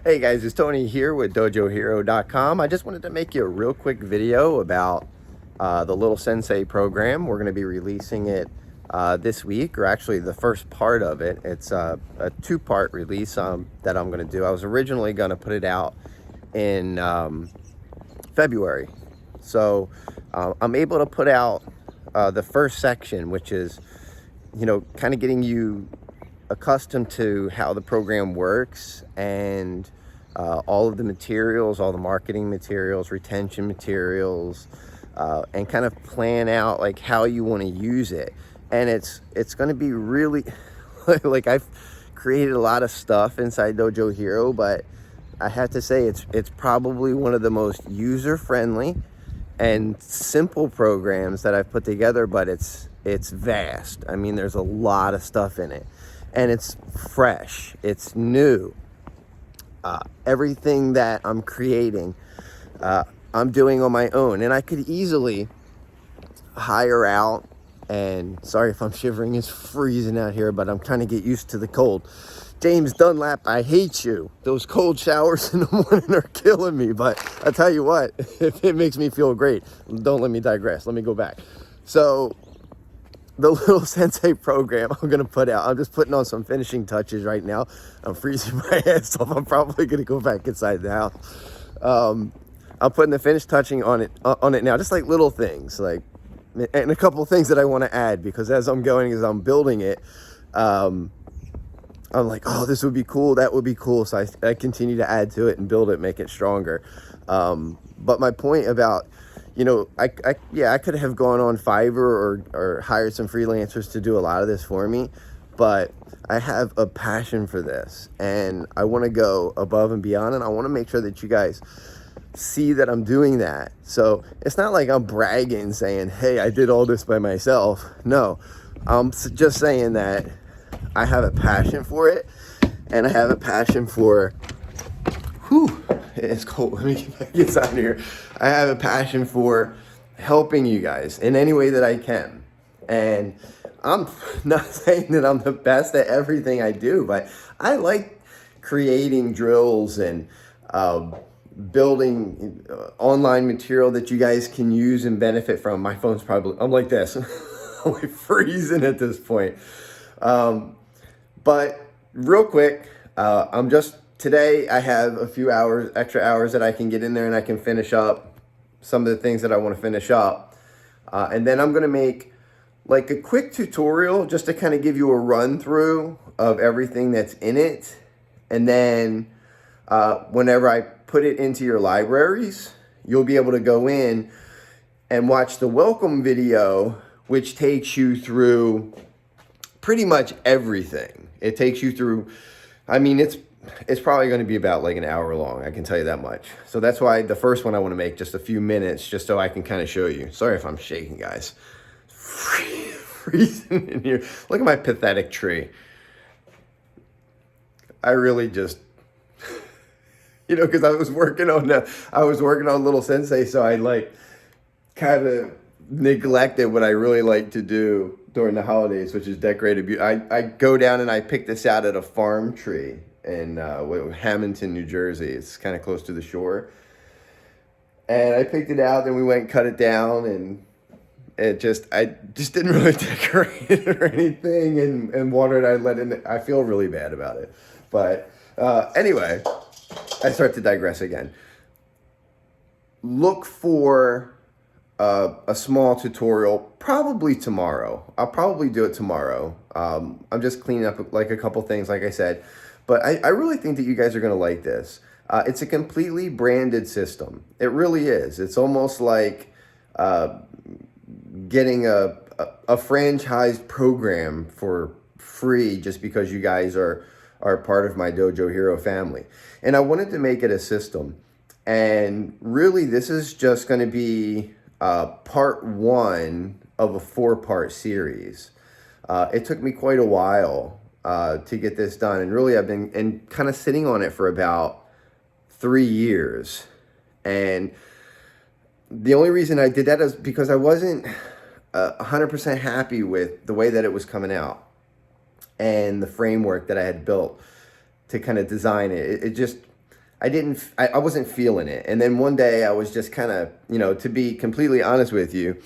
Hey guys, it's Tony here with DojoHero.com. I just wanted to make you a real quick video about the Little Sensei program. We're going to be releasing it this week, or actually the first part of it. It's a two-part release that I'm going to do. I was originally going to put it out in February. So I'm able to put out the first section, which is, kind of getting you accustomed to how the program works and all of the materials, all the marketing materials, retention materials, and kind of plan out like how you want to use it. And it's going to be really like I've created a lot of stuff inside Dojo Hero, but I have to say it's probably one of the most user-friendly and simple programs that I've put together, but it's vast. I mean, there's a lot of stuff in it. And it's fresh, it's new. Everything that I'm creating, I'm doing on my own. And I could easily hire out, and sorry if I'm shivering, it's freezing out here, but I'm trying to get used to the cold. James Dunlap, I hate you. Those cold showers in the morning are killing me, but I'll tell you what, it makes me feel great. Don't let me digress, let me go back. So, the Little Sensei program I'm going to put out. I'm just putting on some finishing touches right now. I'm freezing my ass off. I'm probably going to go back inside the house. I'm putting the finished touching on it now, just like little things, like, and a couple of things that I want to add, because as I'm building it, I'm like, oh, this would be cool, that would be cool. So I continue to add to it and build it, make it stronger. But my point about, I could have gone on Fiverr or hired some freelancers to do a lot of this for me, but I have a passion for this and I want to go above and beyond, and I want to make sure that you guys see that I'm doing that. So it's not like I'm bragging saying, hey, I did all this by myself. No, I'm just saying that I have a passion for it, and I have a passion for, it's cold. Let me get back inside here. I have a passion for helping you guys in any way that I can. And I'm not saying that I'm the best at everything I do, but I like creating drills and building online material that you guys can use and benefit from. My phone's probably, I'm like this. I'm like freezing at this point. But real quick, today I have a few extra hours that I can get in there and I can finish up some of the things that I want to finish up. And then I'm going to make like a quick tutorial just to kind of give you a run through of everything that's in it. And then whenever I put it into your libraries, you'll be able to go in and watch the welcome video, which takes you through pretty much everything. It takes you through, I mean, it's probably going to be about like an hour long, I can tell you that much. So that's why the first one I want to make just a few minutes, just so I can kind of show you. Sorry if I'm shaking, guys. Freezing in here. Look at my pathetic tree. I really just, because I was working on Little Sensei, so I like kind of neglected what I really like to do during the holidays, which is decorated. I go down and I pick this out at a farm tree in Hamilton, New Jersey. It's kind of close to the shore. And I picked it out, then we went and cut it down, and I just didn't really decorate it or anything, and water it, I let in. I feel really bad about it. But anyway, I start to digress again. Look for a small tutorial probably tomorrow. I'll probably do it tomorrow. I'm just cleaning up like a couple things, like I said, but I really think that you guys are going to like this. It's a completely branded system. It really is. It's almost like getting a franchised program for free just because you guys are part of my Dojo Hero family. And I wanted to make it a system. And really, this is just going to be part one of a 4-part series. It took me quite a while to get this done, and really I've been kind of sitting on it for about 3 years. And the only reason I did that is because I wasn't 100% happy with the way that it was coming out and the framework that I had built to kind of design it. It just, I wasn't feeling it. And then one day I was just kind of, to be completely honest with you,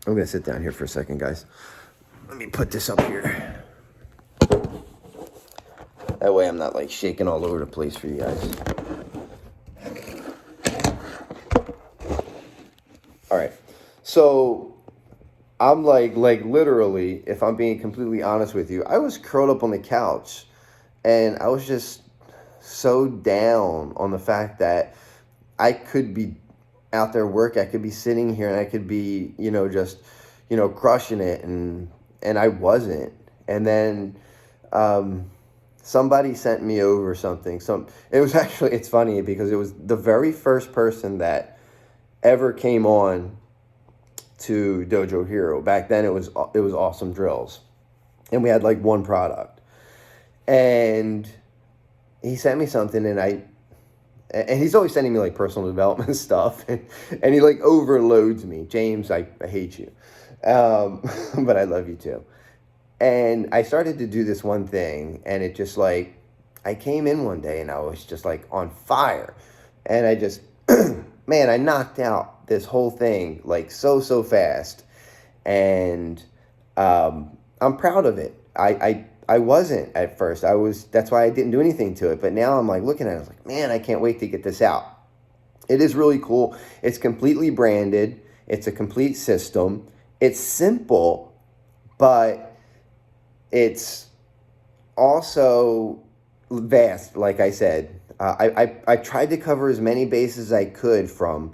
I'm going to sit down here for a second, guys. Let me put this up here. That way I'm not like shaking all over the place for you guys. All right. So I'm like literally, if I'm being completely honest with you, I was curled up on the couch and I was just so down on the fact that I could be out there working. I could be sitting here and I could be, just, crushing it. And I wasn't. And then, somebody sent me over something. It's funny because it was the very first person that ever came on to Dojo Hero. Back then it was Awesome Drills. And we had like one product. And he sent me something and he's always sending me like personal development stuff and he like overloads me. James, I hate you. But I love you too. And I started to do this one thing and it just like, I came in one day and I was just like on fire. And I just, man, I knocked out this whole thing like so fast. And I'm proud of it. I wasn't at first. That's why I didn't do anything to it. But now I'm like looking at it, I was like, man, I can't wait to get this out. It is really cool. It's completely branded. It's a complete system. It's simple, but it's also vast, like I said. I tried to cover as many bases as I could, from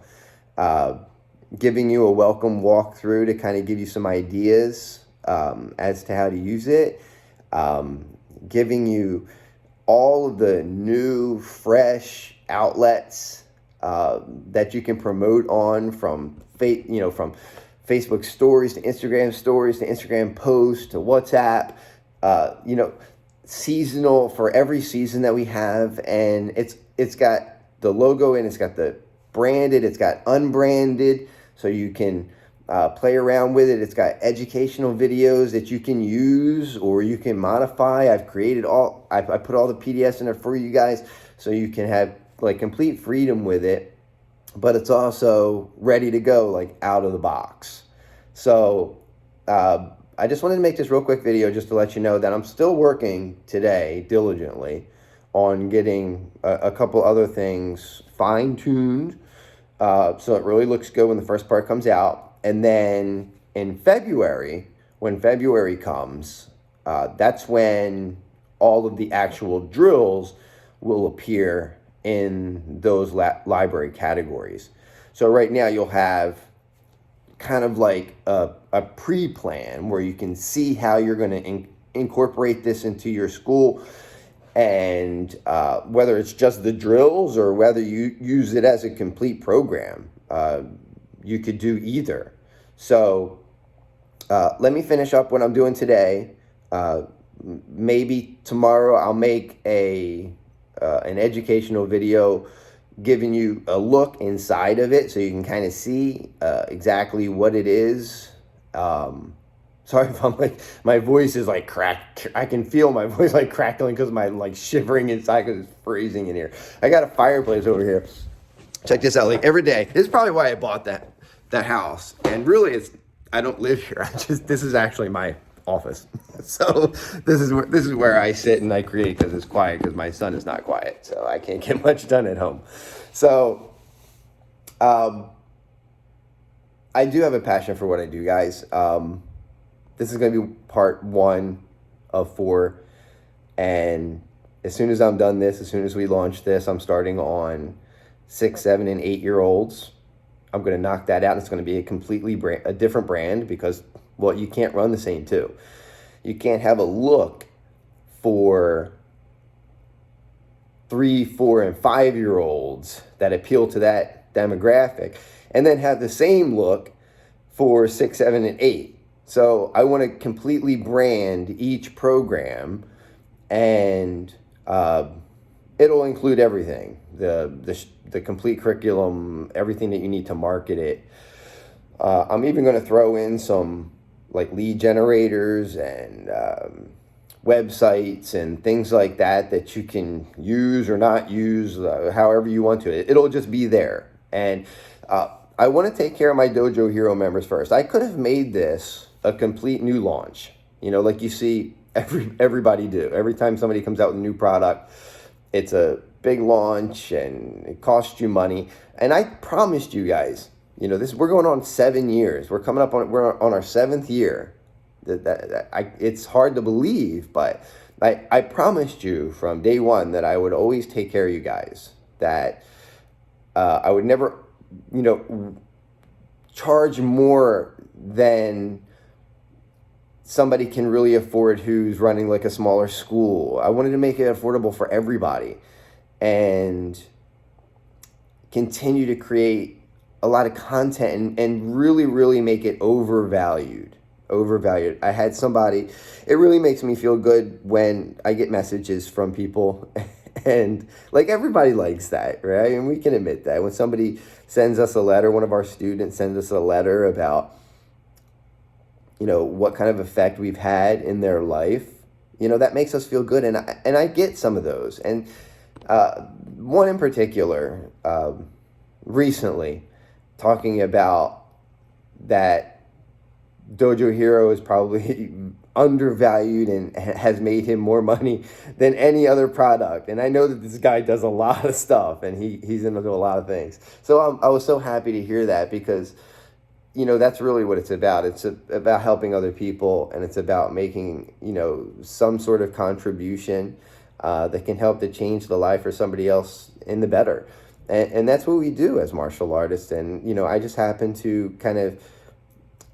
giving you a welcome walkthrough to kind of give you some ideas as to how to use it, giving you all of the new, fresh outlets that you can promote on, from Facebook stories to Instagram posts to WhatsApp, seasonal for every season that we have. And it's got the logo and it's got the branded, it's got unbranded, so you can play around with it. It's got educational videos that you can use or you can modify. I put all the PDFs in there for you guys so you can have like complete freedom with it. But it's also ready to go, like out of the box. So I just wanted to make this real quick video just to let you know that I'm still working today diligently on getting a couple other things fine-tuned so it really looks good when the first part comes out. And then in February, when February comes, that's when all of the actual drills will appear in those library categories. So right now you'll have kind of like a pre-plan where you can see how you're going to incorporate this into your school, and whether it's just the drills or whether you use it as a complete program. You could do either. So let me finish up what I'm doing today. Maybe tomorrow I'll make an educational video giving you a look inside of it so you can kind of see exactly what it is. Sorry if I'm like, my voice is like cracked. I can feel my voice like crackling because my like shivering inside because it's freezing in here. I got a fireplace over here. Check this out. Like every day, this is probably why I bought that house. And really, I don't live here. This is actually my office. So this is where I sit and I create because it's quiet, because my son is not quiet, so I can't get much done at home. So I do have a passion for what I do, guys. This is going to be part 1 of 4, and as soon as I'm done this, as soon as we launch this, I'm starting on 6, 7, and 8-year-olds. I'm going to knock that out. It's going to be a different brand because, well, you can't run the same two. You can't have a look for 3, 4, and 5-year-olds that appeal to that demographic, and then have the same look for 6, 7, and 8. So I want to completely brand each program, and it'll include everything, the complete curriculum, everything that you need to market it. I'm even going to throw in some like lead generators and websites and things like that that you can use or not use, however you want to. It'll just be there. And I want to take care of my Dojo Hero members first. I could have made this a complete new launch, like you see everybody do. Every time somebody comes out with a new product, it's a big launch and it costs you money. And I promised you guys, we're going on 7 years. We're on our 7th year. It's hard to believe, but I promised you from day one that I would always take care of you guys, that I would never, charge more than somebody can really afford who's running like a smaller school. I wanted to make it affordable for everybody and continue to create a lot of content and really, really make it overvalued. I had somebody, it really makes me feel good when I get messages from people and like everybody likes that, right? And we can admit that when somebody sends us a letter, one of our students sends us a letter about, what kind of effect we've had in their life, that makes us feel good. And I get some of those. And one in particular, recently, talking about that Dojo Hero is probably undervalued and has made him more money than any other product. And I know that this guy does a lot of stuff and he's into a lot of things. So I was so happy to hear that because, that's really what it's about. It's about helping other people, and it's about making, some sort of contribution that can help to change the life for somebody else in the better. And that's what we do as martial artists. And, I just happen to kind of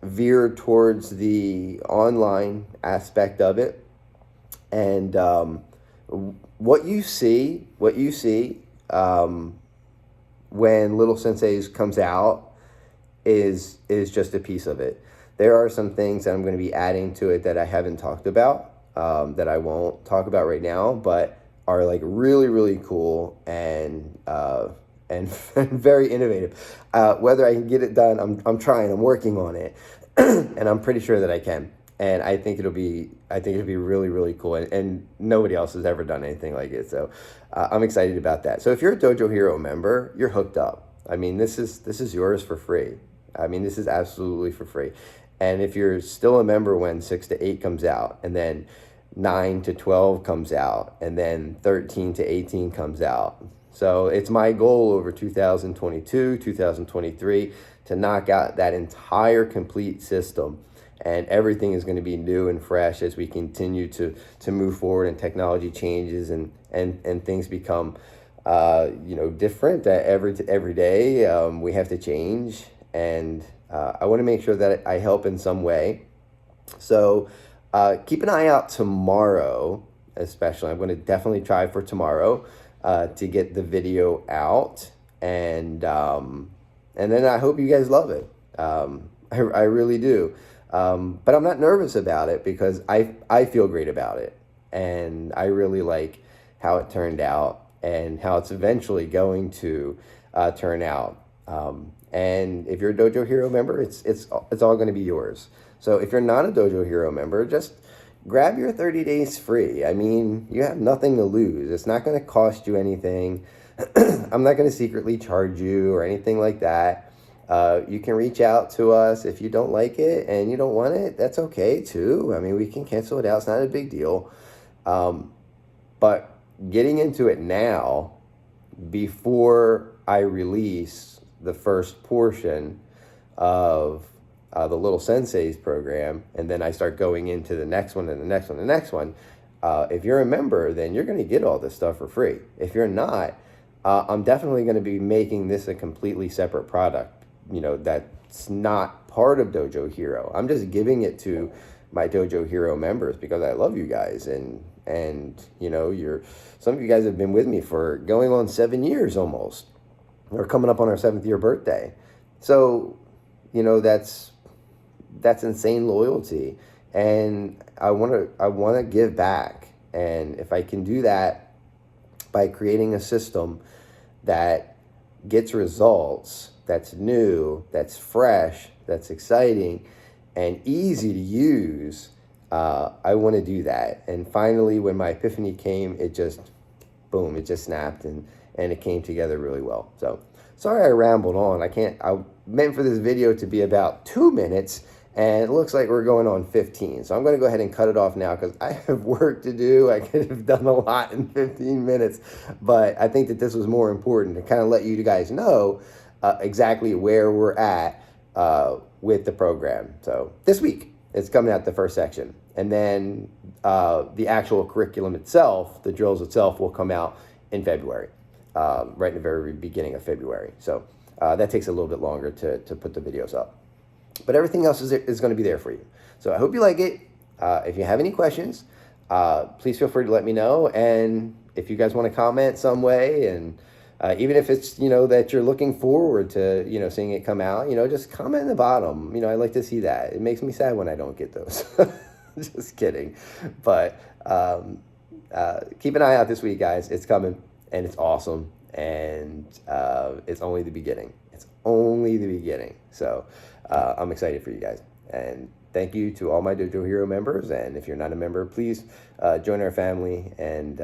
veer towards the online aspect of it. And what you see when Little Sensei comes out is just a piece of it. There are some things that I'm going to be adding to it that I haven't talked about, that I won't talk about right now, but are like really, really cool and very innovative. Whether I can get it done, I'm trying. I'm working on it, and I'm pretty sure that I can. And I think it'll be really, really cool. And nobody else has ever done anything like it. So I'm excited about that. So if you're a Dojo Hero member, you're hooked up. I mean, this is yours for free. I mean, this is absolutely for free. And if you're still a member when 6 to 8 comes out, and then 9 to 12 comes out, and then 13 to 18 comes out. So it's my goal over 2022, 2023 to knock out that entire complete system. And everything is going to be new and fresh as we continue to move forward and technology changes and things become, different every day. We have to change. And I want to make sure that I help in some way. So keep an eye out tomorrow, especially. I'm going to definitely try for tomorrow to get the video out. And then I hope you guys love it. I really do. But I'm not nervous about it because I feel great about it. And I really like how it turned out and how it's eventually going to turn out. And if you're a Dojo Hero member, it's all going to be yours. So if you're not a Dojo Hero member, just grab your 30 days free. I mean, you have nothing to lose. It's not going to cost you anything. I'm not going to secretly charge you or anything like that. You can reach out to us if you don't like it and you don't want it. That's okay too. I mean, we can cancel it out. It's not a big deal. But getting into it now, before I release the first portion of the Little Sensei's program, and then I start going into the next one and the next one and the next one, if you're a member, then you're going to get all this stuff for free. If you're not, I'm definitely going to be making this a completely separate product. That's not part of Dojo Hero. I'm just giving it to my Dojo Hero members because I love you guys. And some of you guys have been with me for going on 7 years almost. We're coming up on our 7th year birthday. So, that's insane loyalty. And I want to give back. And if I can do that by creating a system that gets results, that's new, that's fresh, that's exciting, and easy to use, I want to do that. And finally, when my epiphany came, it just, boom, it just snapped, and it came together really well. So sorry I rambled on. I meant for this video to be about 2 minutes, and it looks like we're going on 15. So I'm going to go ahead and cut it off now because I have work to do. I could have done a lot in 15 minutes, but I think that this was more important to kind of let you guys know exactly where we're at with the program. So this week, it's coming out, the first section. And then the actual curriculum itself, the drills itself, will come out in February, right in the very beginning of February. So that takes a little bit longer to put the videos up. But everything else is going to be there for you. So I hope you like it. If you have any questions, please feel free to let me know. And if you guys want to comment some way, and even if it's, that you're looking forward to, seeing it come out, just comment in the bottom. I like to see that. It makes me sad when I don't get those. Just kidding. But keep an eye out this week, guys. It's coming, and it's awesome. And it's only the beginning. It's only the beginning. So I'm excited for you guys. And thank you to all my Dojo Hero members. And if you're not a member, please join our family. And